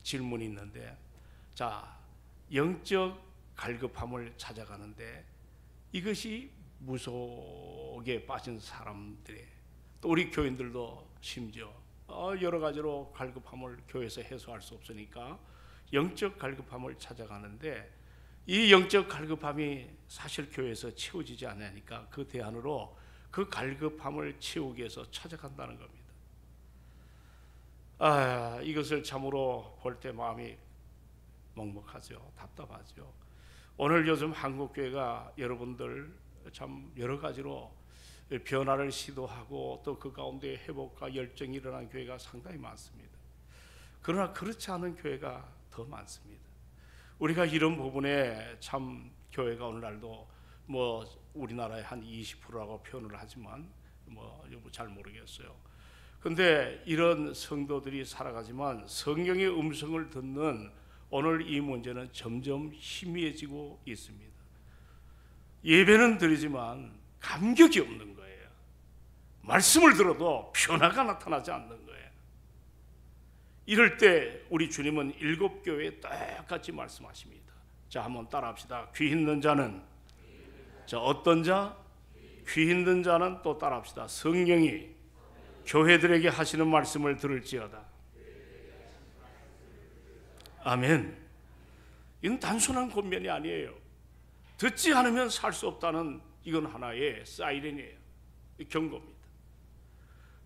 질문이 있는데, 자, 영적 갈급함을 찾아가는데 이것이 무속에 빠진 사람들의, 또 우리 교인들도 심지어 여러 가지로 갈급함을 교회에서 해소할 수 없으니까 영적 갈급함을 찾아가는데, 이 영적 갈급함이 사실 교회에서 채워지지 않으니까 그 대안으로 그 갈급함을 채우기 위해서 찾아간다는 겁니다. 이것을 참으로 볼 때 마음이 먹먹하죠. 답답하죠. 오늘 요즘 한국교회가 여러분들 참 여러 가지로 변화를 시도하고 또 그 가운데 회복과 열정이 일어난 교회가 상당히 많습니다. 그러나 그렇지 않은 교회가 더 많습니다. 우리가 이런 부분에 참 교회가 오늘날도 뭐 우리나라의 한 20%라고 표현을 하지만 뭐 잘 모르겠어요. 근데 이런 성도들이 살아가지만 성령의 음성을 듣는 오늘 이 문제는 점점 희미해지고 있습니다. 예배는 드리지만 감격이 없는 거예요. 말씀을 들어도 변화가 나타나지 않는 거예요. 이럴 때 우리 주님은 7교회에 똑같이 말씀하십니다. 자, 한번 따라합시다. 귀 있는 자는, 자, 어떤 자? 귀 있는 자는 또 따라합시다. 성령이 교회들에게 하시는 말씀을 들을지어다. 아멘. 이건 단순한 권면이 아니에요. 듣지 않으면 살 수 없다는, 이건 하나의 사이렌이에요. 경고입니다.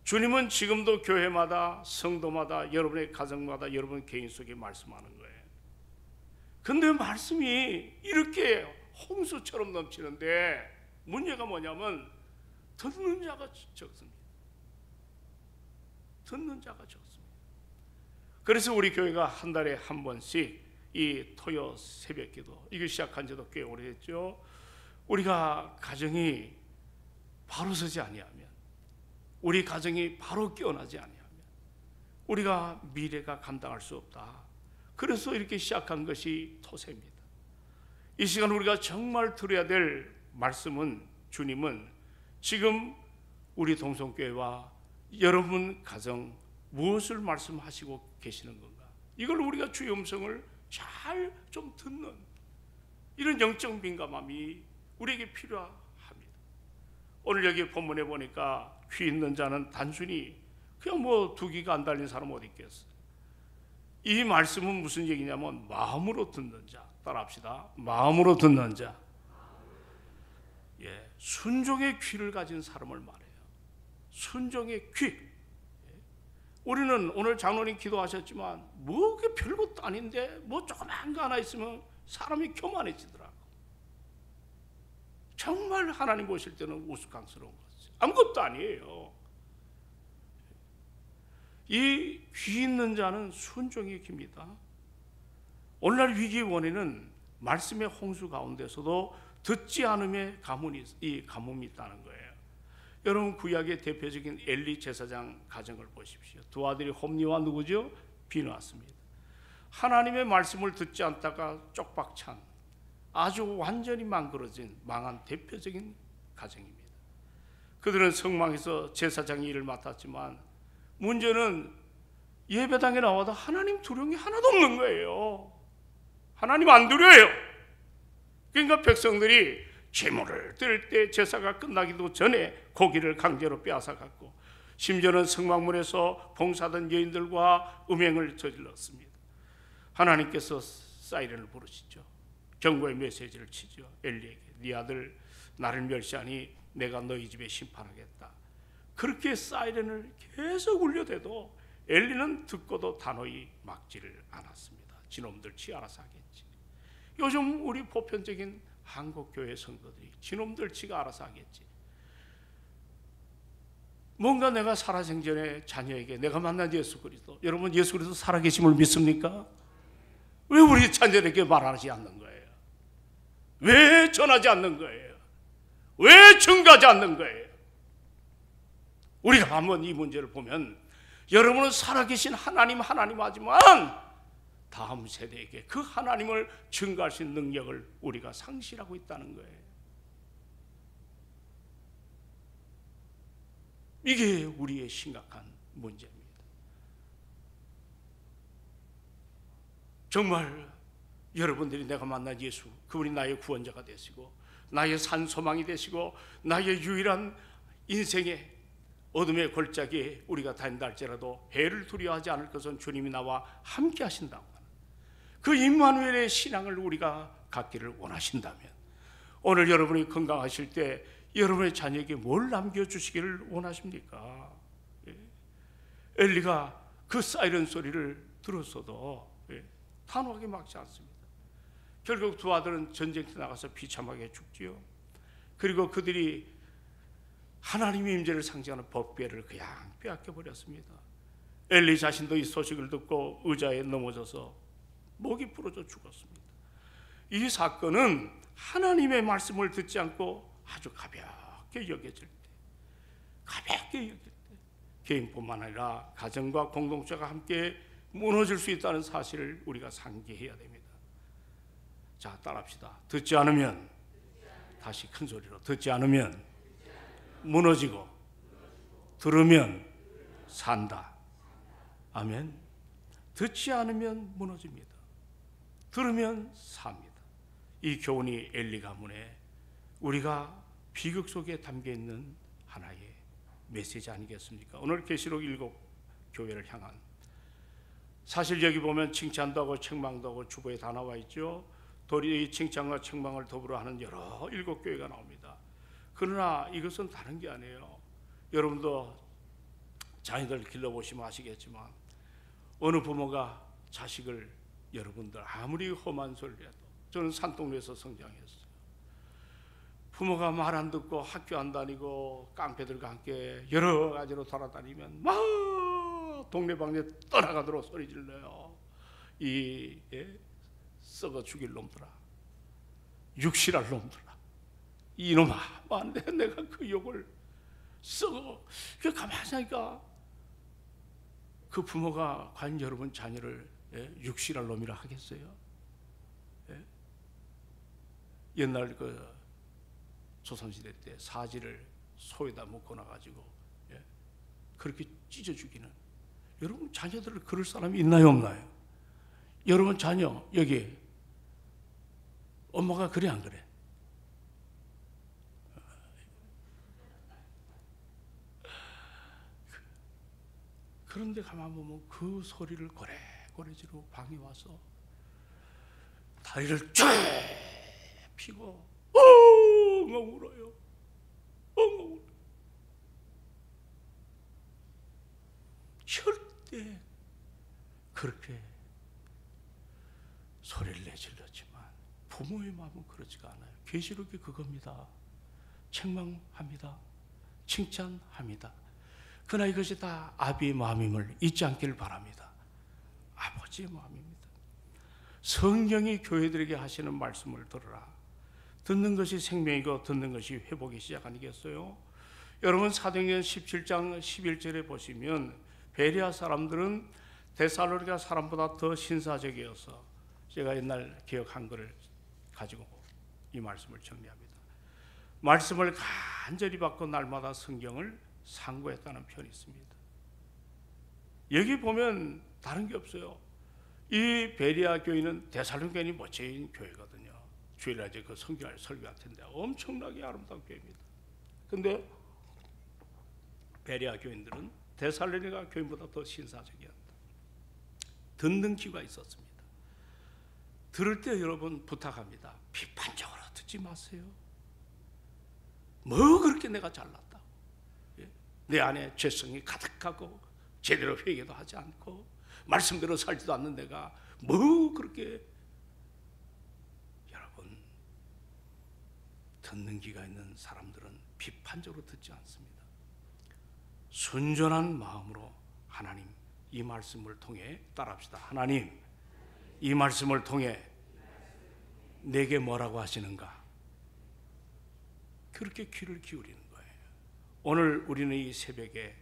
주님은 지금도 교회마다, 성도마다, 여러분의 가정마다, 여러분 개인 속에 말씀하는 거예요. 근데 말씀이 이렇게 홍수처럼 넘치는데 문제가 뭐냐면 듣는 자가 적습니다. 듣는 자가 적습니다. 그래서 우리 교회가 한 달에 한 번씩 이 토요 새벽 기도, 이거 시작한 지도 꽤 오래됐죠. 우리가 가정이 바로 서지 아니하면, 우리 가정이 바로 깨어나지 아니하면 우리가 미래가 감당할 수 없다. 그래서 이렇게 시작한 것이 토새입니다. 이 시간 우리가 정말 들어야 될 말씀은, 주님은 지금 우리 동성교회와 여러분 가정 무엇을 말씀하시고 계시는 건가? 이걸 우리가 주의 음성을 잘 좀 듣는 이런 영적 민감함이 우리에게 필요합니다. 오늘 여기 본문에 보니까 귀 있는 자는 단순히 그냥 뭐 두 귀가 안 달린 사람 어디 있겠어요? 이 말씀은 무슨 얘기냐면 마음으로 듣는 자. 따라합시다. 마음으로 듣는 자. 예, 순종의 귀를 가진 사람을 말해요. 순종의 귀. 우리는 오늘 장로님 기도하셨지만 뭐 그게 별것도 아닌데 뭐 조그만 거 하나 있으면 사람이 교만해지더라고. 정말 하나님 보실 때는 우스꽝스러운 거죠. 아무것도 아니에요. 이 귀 있는 자는 순종의 귀입니다. 오늘날 위기의 원인은 말씀의 홍수 가운데서도 듣지 않음의 가뭄이 있다는 거예요. 여러분 구약의 대표적인 엘리 제사장 가정을 보십시오. 두 아들이 홈리와 누구죠? 비누아스입니다. 하나님의 말씀을 듣지 않다가 쪽박찬, 아주 완전히 망가진 망한 대표적인 가정입니다. 그들은 성막에서 제사장 일을 맡았지만 문제는 예배당에 나와도 하나님 두려움이 하나도 없는 거예요. 하나님 안 두려워요. 그러니까 백성들이 제물을 드릴 때 제사가 끝나기도 전에 고기를 강제로 빼앗아갔고, 심지어는 성막문에서 봉사하던 여인들과 음행을 저질렀습니다. 하나님께서 사이렌을 부르시죠. 경고의 메시지를 치죠. 엘리에게 네 아들 나를 멸시하니 내가 너희 집에 심판하겠다. 그렇게 사이렌을 계속 울려대도 엘리는 듣고도 단호히 막지를 않았습니다. 지놈들 지 알아서 하겠지. 요즘 우리 보편적인 한국교회 성도들이 지놈들 지가 알아서 하겠지. 뭔가 내가 살아생전에 자녀에게 내가 만난 예수 그리스도, 여러분 예수 그리스도 살아계심을 믿습니까? 왜 우리 자녀에게 말하지 않는 거예요? 왜 전하지 않는 거예요? 왜 증가하지 않는 거예요? 우리가 한번 이 문제를 보면 여러분은 살아계신 하나님 하지만 다음 세대에게 그 하나님을 증가할 수 있는 능력을 우리가 상실하고 있다는 거예요. 이게 우리의 심각한 문제입니다. 정말 여러분들이 내가 만난 예수, 그분이 나의 구원자가 되시고 나의 산 소망이 되시고 나의 유일한 인생의 어둠의 골짜기에 우리가 다닌다 할지라도 해를 두려워하지 않을 것은 주님이 나와 함께 하신다고 하는 그 임마누엘의 신앙을 우리가 갖기를 원하신다면, 오늘 여러분이 건강하실 때 여러분의 자녀에게 뭘 남겨주시기를 원하십니까? 엘리가 그 사이렌 소리를 들었어도 단호하게 막지 않습니다. 결국 두 아들은 전쟁터에 나가서 비참하게 죽지요. 그리고 그들이 하나님의 임재를 상징하는 법궤를 그냥 빼앗겨 버렸습니다. 엘리 자신도 이 소식을 듣고 의자에 넘어져서 목이 부러져 죽었습니다. 이 사건은 하나님의 말씀을 듣지 않고 아주 가볍게 여겨질 때, 가볍게 여길 때 개인뿐만 아니라 가정과 공동체가 함께 무너질 수 있다는 사실을 우리가 상기해야 됩니다. 자, 따라합시다. 듣지 않으면, 다시 큰 소리로, 듣지 않으면 무너지고 들으면 산다. 아멘. 듣지 않으면 무너집니다. 들으면 삽니다. 이 교훈이 엘리 가문에 우리가 비극 속에 담겨 있는 하나의 메시지 아니겠습니까? 오늘 계시록 7 교회를 향한, 사실 여기 보면 칭찬도 하고 책망도 하고 주보에 다 나와 있죠. 도리 칭찬과 책망을 더불어 하는 여러 7 교회가 나옵니다. 그러나 이것은 다른 게 아니에요. 여러분도 자녀들 길러보시면 아시겠지만 어느 부모가 자식을, 여러분들 아무리 험한 소리를 해도, 저는 산동네에서 성장했어요. 부모가 말 안 듣고 학교 안 다니고 깡패들과 함께 여러 가지로 돌아다니면 막 동네방네 떠나가도록 소리 질러요. 이 썩어 죽일 놈들아, 육실할 놈들아, 이놈아, 안돼. 내가 그 욕을 썩어. 그 가만히 있으니까 그 부모가 과연 여러분 자녀를 육실할 놈이라 하겠어요? 옛날 그 조선시대 때 사지를 소에다 묶어놔가지고 그렇게 찢어 죽이는, 여러분 자녀들을 그럴 사람이 있나요 없나요? 여러분 자녀 여기 엄마가 그래 안 그래? 그런데 가만 보면 그 소리를 고래고래지로 방에 와서 다리를 쫙 피고 엉엉 울어요. 엉엉 울어요. 절대 그렇게 소리를 내질렀지만 부모의 마음은 그렇지가 않아요. 계시록이 그겁니다. 책망합니다. 칭찬합니다. 그러나 이것이 다 아비의 마음임을 잊지 않기를 바랍니다. 아버지의 마음입니다. 성경이 교회들에게 하시는 말씀을 들으라. 듣는 것이 생명이고 듣는 것이 회복의 시작 아니겠어요? 여러분 사도행전 17장 11절에 보시면 베레아 사람들은 데살로니가 사람보다 더 신사적이어서, 제가 옛날 개역 한글을 가지고 이 말씀을 정리합니다. 말씀을 간절히 받고 날마다 성경을 상고했다는 표현이 있습니다. 여기 보면 다른 게 없어요. 이 베레아 교회는 데살로니가인이 멋진 교회거든요. 주일날 그 성경을 설교할 텐데 엄청나게 아름다운 교회입니다. 근데 베레아 교인들은 데살로니가 교인보다 더 신사적이었다. 듣는 귀가 있었습니다. 들을 때 여러분 부탁합니다. 비판적으로 듣지 마세요. 뭐 그렇게 내가 잘났다, 내 안에 죄성이 가득하고 제대로 회개도 하지 않고 말씀대로 살지도 않는 내가 뭐 그렇게. 여러분, 듣는 귀가 있는 사람들은 비판적으로 듣지 않습니다. 순전한 마음으로 하나님 이 말씀을 통해, 따라합시다. 하나님 이 말씀을 통해 내게 뭐라고 하시는가, 그렇게 귀를 기울이는 거예요. 오늘 우리는 이 새벽에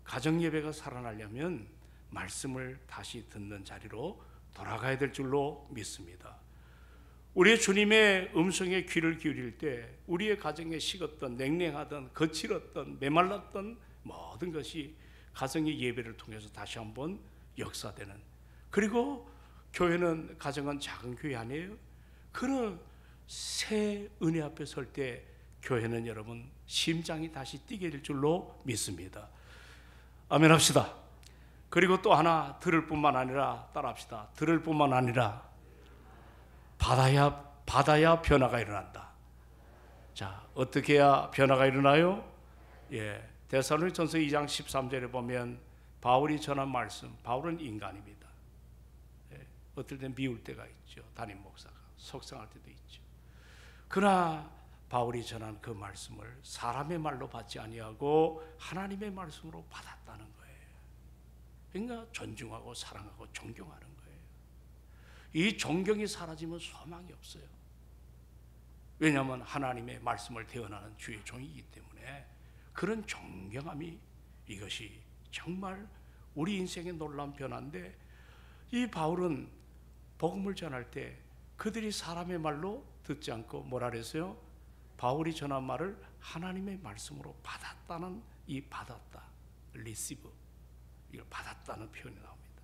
가정예배가 살아나려면 말씀을 다시 듣는 자리로 돌아가야 될 줄로 믿습니다. 우리 주님의 음성에 귀를 기울일 때 우리의 가정에 식었던, 냉랭하던, 거칠었던, 메말랐던 모든 것이 가정의 예배를 통해서 다시 한번 역사되는, 그리고 교회는, 가정은 작은 교회 아니에요? 그런 새 은혜 앞에 설 때 교회는 여러분 심장이 다시 뛰게 될 줄로 믿습니다. 아멘 합시다. 그리고 또 하나, 들을 뿐만 아니라, 따라합시다. 들을 뿐만 아니라 받아야 변화가 일어난다. 자, 어떻게 해야 변화가 일어나요? 데살로니가전서 2장 13절에 보면 바울이 전한 말씀, 바울은 인간입니다. 어떨 땐 미울 때가 있죠. 담임 목사가 속상할 때도 있죠. 그러나 바울이 전한 그 말씀을 사람의 말로 받지 아니하고 하나님의 말씀으로 받았다는 거예요. 그러니까 존중하고 사랑하고 존경하는 거예요. 이 존경이 사라지면 소망이 없어요. 왜냐하면 하나님의 말씀을 대언하는 주의 종이기 때문에 그런 존경함이, 이것이 정말 우리 인생의 놀라운 변화인데, 이 바울은 복음을 전할 때 그들이 사람의 말로 듣지 않고 뭐라 그랬어요? 바울이 전한 말을 하나님의 말씀으로 받았다는, 이 받았다, receive, 이걸 받았다는 표현이 나옵니다.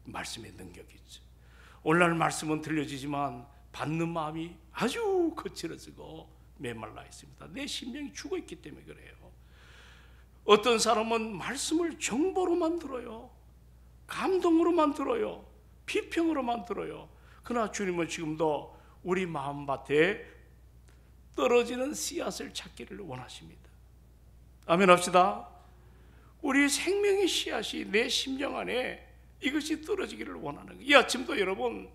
말씀의 능력이 있죠. 오늘날 말씀은 들려지지만 받는 마음이 아주 거칠어지고 메말라 있습니다. 내 심령이 죽어 있기 때문에 그래요. 어떤 사람은 말씀을 정보로만 들어요. 감동으로만 들어요. 비평으로만 들어요. 그러나 주님은 지금도 우리 마음밭에 떨어지는 씨앗을 찾기를 원하십니다. 아멘 합시다. 우리 생명의 씨앗이 내 심령 안에 이것이 떨어지기를 원하는 거예요. 이 아침도 여러분,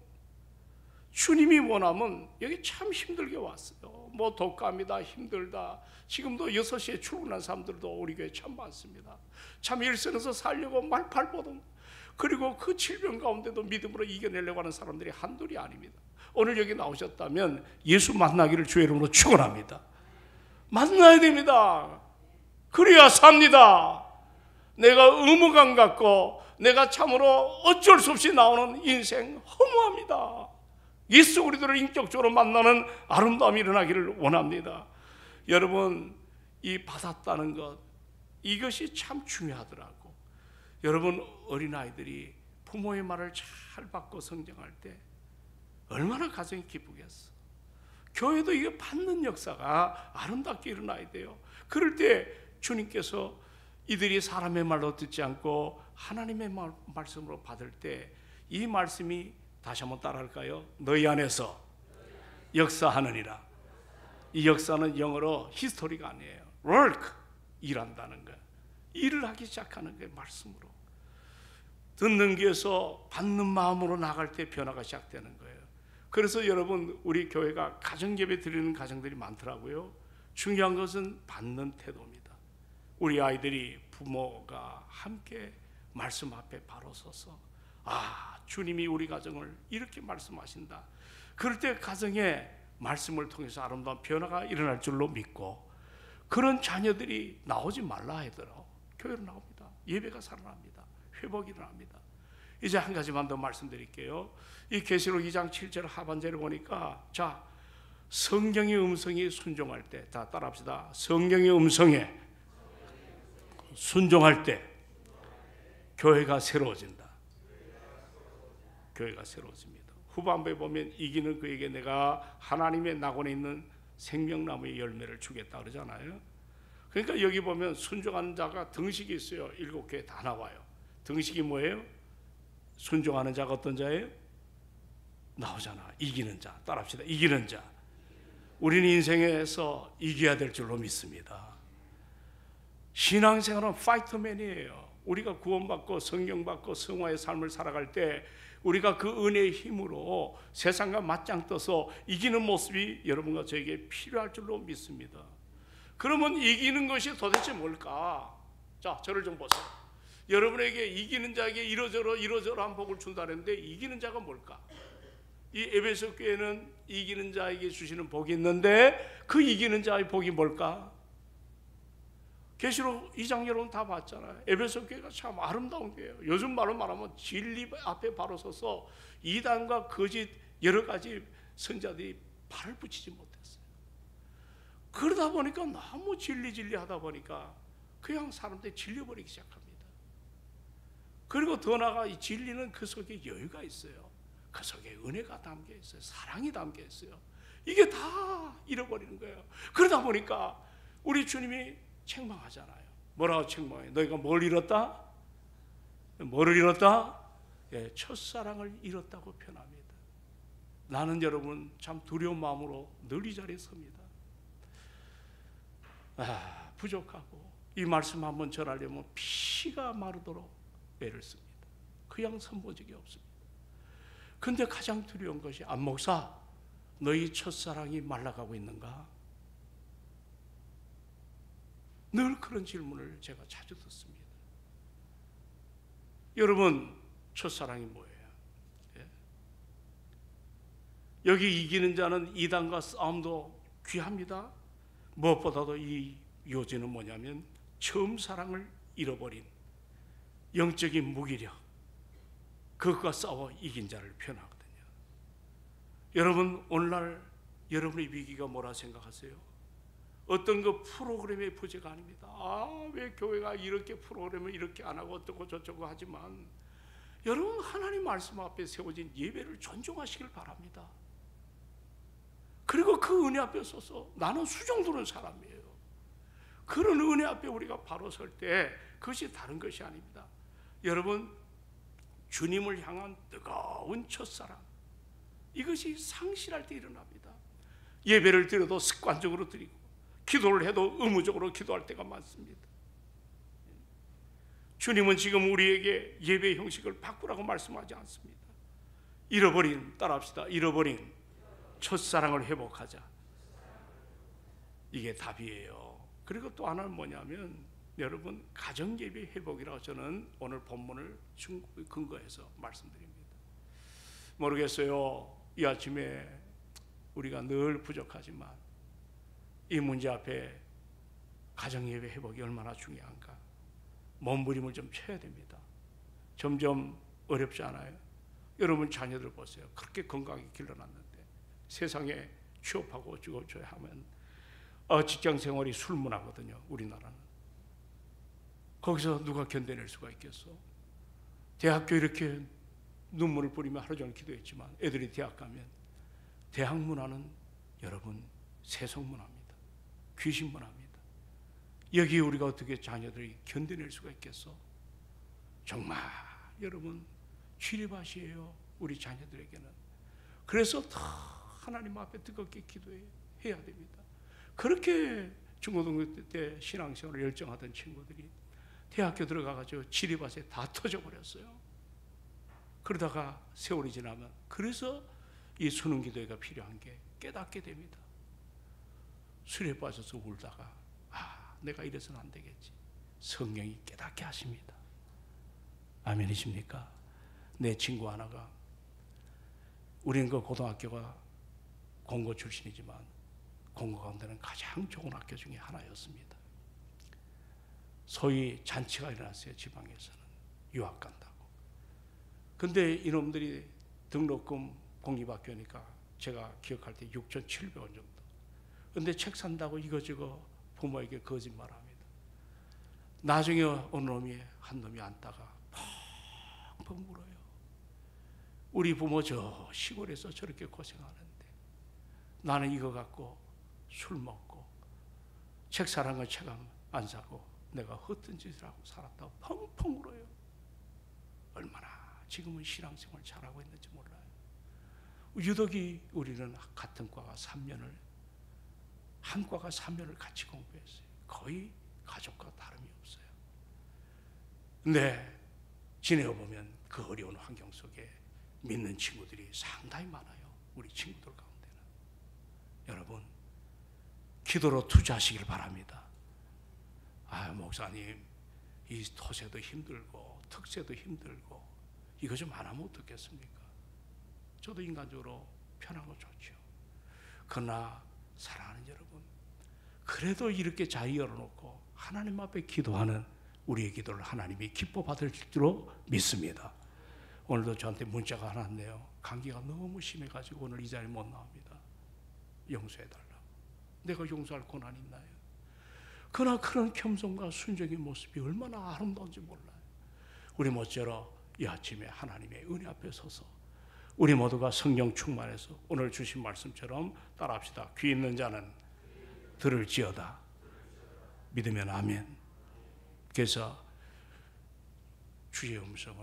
주님이 원하면, 여기 참 힘들게 왔어요. 뭐 독감이다, 힘들다. 지금도 6시에 출근한 사람들도 우리 교회 참 많습니다. 참 일선에서 살려고 말팔보동, 그리고 그 질병 가운데도 믿음으로 이겨내려고 하는 사람들이 한둘이 아닙니다. 오늘 여기 나오셨다면 예수 만나기를 주의 이름으로 축원합니다. 만나야 됩니다. 그래야 삽니다. 내가 의무감 갖고 내가 참으로 어쩔 수 없이 나오는 인생 허무합니다. 예수 그리스도를 인격적으로 만나는 아름다움이 일어나기를 원합니다. 여러분, 이 받았다는 것, 이것이 참 중요하더라고. 여러분, 어린아이들이 부모의 말을 잘 받고 성장할 때 얼마나 가정이 기쁘겠어. 교회도 이게 받는 역사가 아름답게 일어나야 돼요. 그럴 때 주님께서 이들이 사람의 말로 듣지 않고 하나님의 말씀으로 받을 때, 이 말씀이, 다시 한번 따라할까요? 너희 안에서 역사하느니라. 이 역사는 영어로 히스토리가 아니에요. work, 일한다는 거예요. 일을 하기 시작하는 거예요. 말씀으로. 듣는 귀에서 받는 마음으로 나갈 때 변화가 시작되는 거예요. 그래서 여러분, 우리 교회가 가정예배 드리는 가정들이 많더라고요. 중요한 것은 받는 태도입니다. 우리 아이들이 부모가 함께 말씀 앞에 바로 서서, 주님이 우리 가정을 이렇게 말씀하신다. 그럴 때 가정에 말씀을 통해서 아름다운 변화가 일어날 줄로 믿고, 그런 자녀들이 나오지 말라 하더라도 교회로 나옵니다. 예배가 살아납니다. 회복이 일어납니다. 이제 한 가지만 더 말씀드릴게요. 이 계시록 2장 7절 하반절을 보니까, 자, 성경의 음성이 순종할 때, 다 따라합시다. 성경의 음성에 순종할 때 교회가 새로워진다. 교회가 새로워집니다. 후반부에 보면 이기는 그에게 내가 하나님의 낙원에 있는 생명나무의 열매를 주겠다 그러잖아요. 그러니까 여기 보면 순종하는 자가 등식이 있어요. 7개 다 나와요. 등식이 뭐예요? 순종하는 자가 어떤 자예요? 나오잖아. 이기는 자. 따라합시다. 이기는 자. 우리는 인생에서 이겨야 될 줄로 믿습니다. 신앙생활은 파이터맨이에요. 우리가 구원받고 성경받고 성화의 삶을 살아갈 때 우리가 그 은혜의 힘으로 세상과 맞짱 떠서 이기는 모습이 여러분과 저에게 필요할 줄로 믿습니다. 그러면 이기는 것이 도대체 뭘까? 자, 저를 좀 보세요. 여러분에게 이기는 자에게 이러저러한 복을 준다는데, 이기는 자가 뭘까? 이 에베소 교회는 이기는 자에게 주시는 복이 있는데, 그 이기는 자의 복이 뭘까? 계시록 2장 여러분 다 봤잖아요. 에베소 교회가 참 아름다운 교회예요. 요즘 말로 말하면 진리 앞에 바로 서서 이단과 거짓 여러 가지 선자들이 발을 붙이지 못했어요. 그러다 보니까 너무 진리 하다 보니까 그냥 사람들이 질려버리기 시작합니다. 그리고 더 나아가 이 진리는 그 속에 여유가 있어요. 그 속에 은혜가 담겨 있어요. 사랑이 담겨 있어요. 이게 다 잃어버리는 거예요. 그러다 보니까 우리 주님이 책망하잖아요. 뭐라고 책망해요? 너희가 뭘 잃었다? 뭐를 잃었다? 예, 첫사랑을 잃었다고 표현합니다. 나는 여러분 참 두려운 마음으로 늘 이 자리에 섭니다. 부족하고 이 말씀 한번 전하려면 피가 마르도록 애를 씁니다. 그냥 선본 적이 없습니다. 근데 가장 두려운 것이 안 목사, 너희 첫사랑이 말라가고 있는가? 늘 그런 질문을 제가 자주 듣습니다. 여러분, 첫사랑이 뭐예요? 예? 여기 이기는 자는 이단과 싸움도 귀합니다. 무엇보다도 이 요지는 뭐냐면 처음 사랑을 잃어버린 영적인 무기력, 그것과 싸워 이긴 자를 표현하거든요. 여러분, 오늘날 여러분의 위기가 뭐라 생각하세요? 어떤 그 프로그램의 부재가 아닙니다. 왜 교회가 이렇게 프로그램을 이렇게 안 하고 어떻고 저쩌고 하지만 여러분, 하나님 말씀 앞에 세워진 예배를 존중하시길 바랍니다. 그리고 그 은혜 앞에 서서 나는 수종두는 사람이에요. 그런 은혜 앞에 우리가 바로 설 때 그것이 다른 것이 아닙니다. 여러분, 주님을 향한 뜨거운 첫사랑, 이것이 상실할 때 일어납니다. 예배를 드려도 습관적으로 드리고 기도를 해도 의무적으로 기도할 때가 많습니다. 주님은 지금 우리에게 예배 형식을 바꾸라고 말씀하지 않습니다. 잃어버린, 따라합시다. 잃어버린 첫사랑을 회복하자. 이게 답이에요. 그리고 또 하나는 뭐냐면 여러분, 가정예배 회복이라고 저는 오늘 본문을 근거해서 말씀드립니다. 모르겠어요. 이 아침에 우리가 늘 부족하지만 이 문제 앞에 가정예배 회복이 얼마나 중요한가. 몸부림을 좀 쳐야 됩니다. 점점 어렵지 않아요? 여러분 자녀들 보세요. 그렇게 건강하게 길러놨는데 세상에 취업하고 어쩌고저쩌고 하면 직장 생활이 술문화거든요. 우리나라는. 거기서 누가 견뎌낼 수가 있겠어? 대학교 이렇게 눈물을 뿌리며 하루 종일 기도했지만 애들이 대학 가면 대학 문화는 여러분 세속 문화입니다. 귀신 문화입니다. 여기 우리가 어떻게 자녀들이 견뎌낼 수가 있겠어? 정말 여러분 취리밭이에요. 우리 자녀들에게는. 그래서 더 하나님 앞에 뜨겁게 기도해야 됩니다. 그렇게 중고등학교 때 신앙생활을 열정하던 친구들이 대학교 들어가가지고 지리밭에 다 터져버렸어요. 그러다가 세월이 지나면 그래서 이 수능기도회가 필요한 게 깨닫게 됩니다. 술에 빠져서 울다가 내가 이래서는 안 되겠지. 성령이 깨닫게 하십니다. 아멘이십니까? 내 친구 하나가, 우리는 그 고등학교가 공고 출신이지만 공고 가운데는 가장 좋은 학교 중에 하나였습니다. 소위 잔치가 일어났어요. 지방에서는 유학 간다고. 근데 이놈들이 등록금 공립학교니까 제가 기억할 때 6,700원 정도. 근데 책 산다고 이거저거 부모에게 거짓말합니다. 나중에 어느 놈이 한 놈이 앉다가 펑펑 울어요. 우리 부모 저 시골에서 저렇게 고생하는데 나는 이거 갖고 술 먹고 책 사는 거 책 안 사고 내가 헛된 짓을 하고 살았다고 펑펑 울어요. 얼마나 지금은 신앙생활 잘하고 있는지 몰라요. 유독이 우리는 같은 과가 3년을 한 과가 3년을 같이 공부했어요. 거의 가족과 다름이 없어요. 근데 지내어 보면 그 어려운 환경 속에 믿는 친구들이 상당히 많아요. 우리 친구들 가운데는. 여러분, 기도로 투자하시길 바랍니다. 목사님, 이 토세도 힘들고 특세도 힘들고 이거 좀 안 하면 어떻겠습니까? 저도 인간적으로 편한 거 좋죠. 그러나 사랑하는 여러분, 그래도 이렇게 자리 열어놓고 하나님 앞에 기도하는 우리의 기도를 하나님이 기뻐 받을 줄로 믿습니다. 오늘도 저한테 문자가 하나 왔네요. 감기가 너무 심해가지고 오늘 이 자리에 못 나옵니다. 용서해달라고. 내가 용서할 권한이 있나요? 그러나 그런 겸손과 순종의 모습이 얼마나 아름다운지 몰라요. 우리 모쪼록 이 아침에 하나님의 은혜 앞에 서서 우리 모두가 성령 충만해서 오늘 주신 말씀처럼 따라합시다. 귀 있는 자는 들을지어다. 믿으면 아멘. 그래서 주의 음성을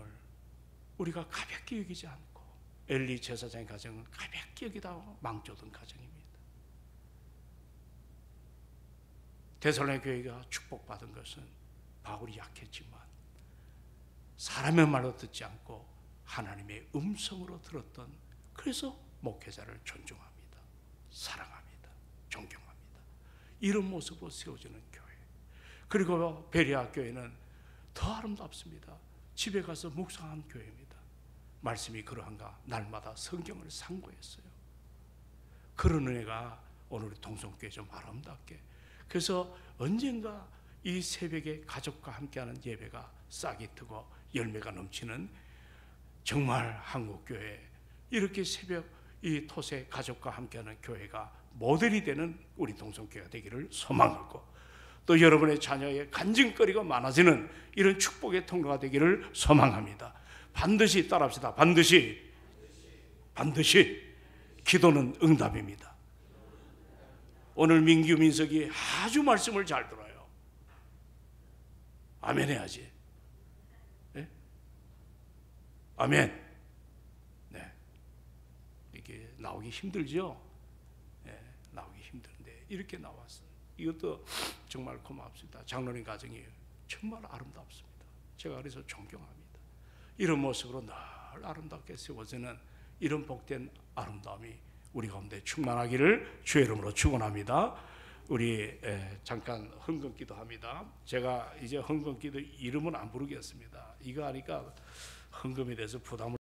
우리가 가볍게 여기지 않고 엘리 제사장의 가정은 가볍게 여기다 망조던 가정입니다. 데살로니가 교회가 축복받은 것은 바울이 약했지만 사람의 말로 듣지 않고 하나님의 음성으로 들었던, 그래서 목회자를 존중합니다. 사랑합니다. 존경합니다. 이런 모습으로 세워지는 교회. 그리고 베레아 교회는 더 아름답습니다. 집에 가서 묵상한 교회입니다. 말씀이 그러한가 날마다 성경을 상고했어요. 그런 은혜가 오늘 동성교회 좀 아름답게, 그래서 언젠가 이 새벽에 가족과 함께하는 예배가 싹이 트고 열매가 넘치는 정말 한국교회, 이렇게 새벽 이 톳에 가족과 함께하는 교회가 모델이 되는 우리 동성교회가 되기를 소망하고, 또 여러분의 자녀의 간증거리가 많아지는 이런 축복의 통로가 되기를 소망합니다. 반드시 따라합시다. 반드시 기도는 응답입니다. 오늘 민규 민석이 아주 말씀을 잘 들어요. 아멘 해야지. 네? 아멘. 네. 이게 나오기 힘들죠? 네, 나오기 힘든데 이렇게 나왔어요. 이것도 정말 고맙습니다. 장로님 가정이 정말 아름답습니다. 제가 그래서 존경합니다. 이런 모습으로 늘 아름답게 세워지는 이런 복된 아름다움이 우리 가운데 충만하기를 주의 이름으로 축원합니다. 우리 잠깐 헌금기도 합니다. 제가 이제 헌금기도 이름은 안 부르겠습니다. 이거 하니까 헌금에 대해서 부담을